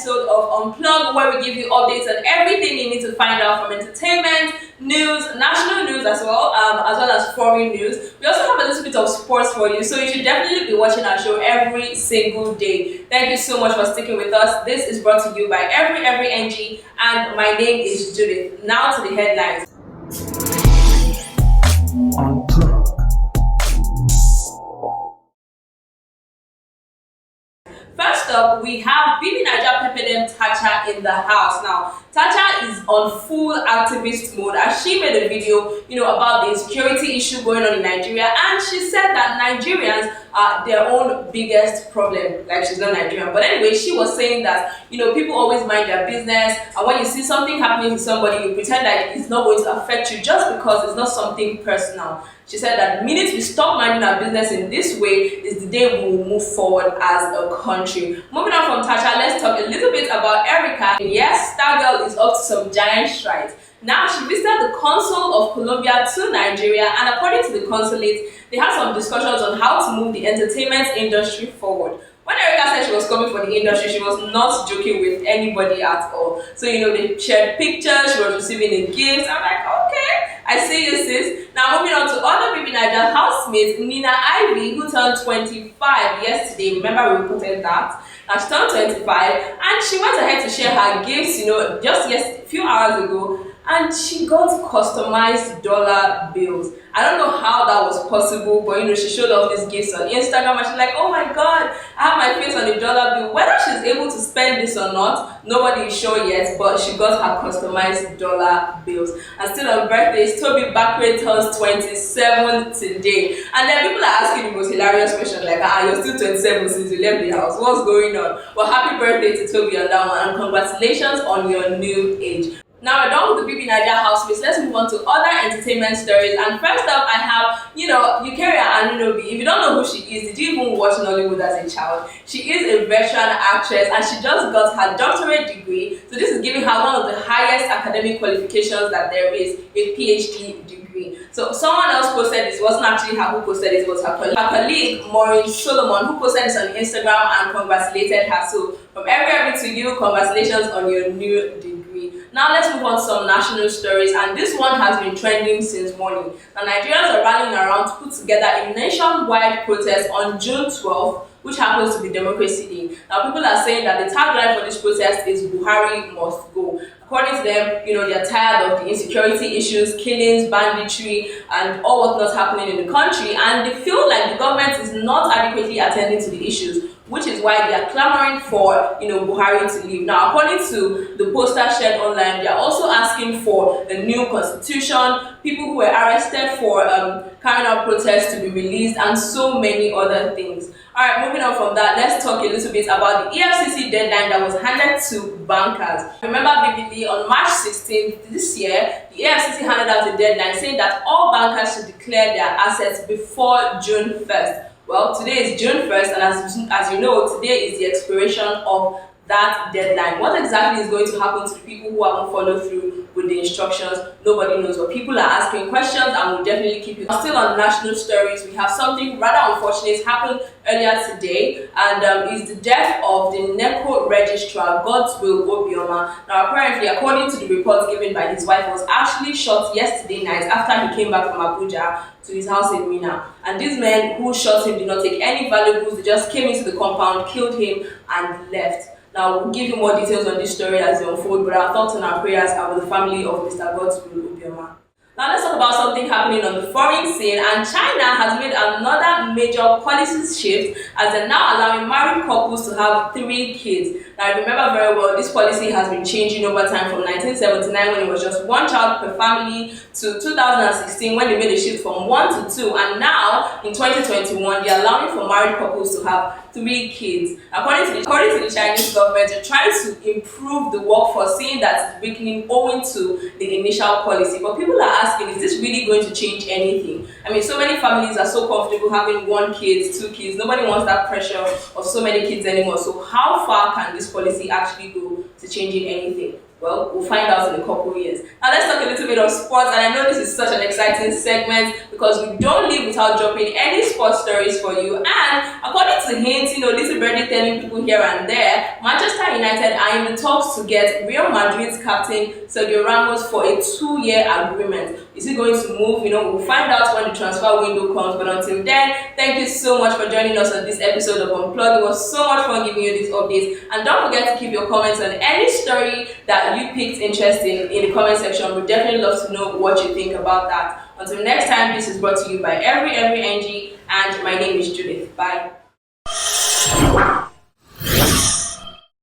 episode of Unplug, where we give you updates on everything you need to find out from entertainment, news, national news as well as foreign news. We also have a little bit of sports for you, so you should definitely be watching our show every single day. Thank you so much for sticking with us. This is brought to you by Every NG, and my name is Judith. Now to the headlines. Unplug. First up, we have Bibi Naija Pepedem Tacha in the house. Now, Tacha is on full activist mode as she made a video, about the insecurity issue going on in Nigeria, and she said that Nigerians are their own biggest problem. Like, she's not Nigerian, but anyway, she was saying that people always mind their business, and when you see something happening to somebody, you pretend like it's not going to affect you just because it's not something personal. She said that the minute we stop minding our business in this way is the day we will move forward as a country. Moving on from Tacha, let's talk a little bit about Erica. Yes, Stargirl is up to some giant strides. Now, she visited the consul of Colombia to Nigeria, and according to the consulate, they had some discussions on how to move the entertainment industry forward. When Erica said she was coming for the industry, she was not joking with anybody at all. So, they shared pictures, she was receiving a gift. I'm like, okay, I see you, sis. Now, moving on to other Bibi Naija housemates, Nina Ivy, who turned 25 yesterday. Remember, we reported that. Now, she turned 25, and she went ahead to share her gifts, just a few hours ago. And she got customized dollar bills. I don't know how that was possible, but she showed off these gifts on Instagram, and she's like, oh my god, I have my face on a dollar bill. Whether she's able to spend this or not, nobody is sure yet, but she got her customized dollar bills. And still on birthdays, Toby Bakre turns 27 today. And then people are asking the most hilarious question, like, you're still 27 since you left the house. What's going on? Well, happy birthday to Toby on that one, and congratulations on your new age. Now we're done with the Bibi Naija housemates. Let's move on to other entertainment stories. And first up, I have, Eucharia Anunobi. If you don't know who she is, did you even watch Nollywood as a child? She is a veteran actress, and she just got her doctorate degree. So this is giving her one of the highest academic qualifications that there is, a PhD degree. So someone else posted this. It wasn't actually her who posted it, it was her colleague Maureen Solomon, who posted this on Instagram and congratulated her. So from every to you, congratulations on your new degree. Now let's move on to some national stories, and this one has been trending since morning. Now, Nigerians are rallying around to put together a nationwide protest on June 12th, which happens to be Democracy Day. Now, people are saying that the tagline for this protest is Buhari must go. According to them, they're tired of the insecurity issues, killings, banditry, and all what's not happening in the country, and they feel like the government is not adequately attending to the issues, which is why they are clamoring for, Buhari to leave. Now, according to the poster shared online, they are also asking for a new constitution, people who were arrested for carrying out protests to be released, and so many other things. All right, moving on from that, let's talk a little bit about the EFCC deadline that was handed to bankers. Remember vividly, on March 16th this year, the EFCC handed out a deadline saying that all bankers should declare their assets before June 1st. Well, today is June 1st, and as you know, today is the expiration of that deadline. What exactly is going to happen to the people who haven't followed through with the instructions? Nobody knows, but people are asking questions, and we'll definitely keep you. Still on national stories, we have something rather unfortunate happened earlier today, and is the death of the NECO registrar, Godswill Obioma. Now, apparently, according to the reports given by his wife, was actually shot yesterday night after he came back from Abuja to his house in Minna. And these men who shot him did not take any valuables. They just came into the compound, killed him, and left. Now, we'll give you more details on this story as they unfold, but our thoughts and our prayers are with the family of Mr. Godswill Obioma. Now let's talk about something happening on the foreign scene, and China has made another major policy shift as they're now allowing married couples to have 3 kids. Now, I remember very well, this policy has been changing over time from 1979 when it was just 1 child per family to 2016 when they made a shift from 1 to 2, and now in 2021 they're allowing for married couples to have 3 kids. According to the Chinese government, they're trying to improve the workforce, saying that it's weakening owing to the initial policy. But people are asking, is this really going to change anything? I mean, so many families are so comfortable having 1 kid, 2 kids. Nobody wants that pressure of so many kids anymore. So how far can this policy actually go to changing anything? Well, we'll find out in a couple of years. Now let's talk a little bit of sports, and I know this is such an exciting segment because we don't leave without dropping any sports stories for you. And according to hints, little birdie telling people here and there, Manchester United are in the talks to get Real Madrid's captain Sergio Ramos for a 2-year agreement. Is he going to move? We'll find out when the transfer window comes. But until then, thank you so much for joining us on this episode of Unplugged. It was so much fun giving you these updates. And don't forget to keep your comments on any story that you picked interest in the comment section. We'd definitely love to know what you think about that. Until next time, this is brought to you by Every NG, and my name is Judith. Bye.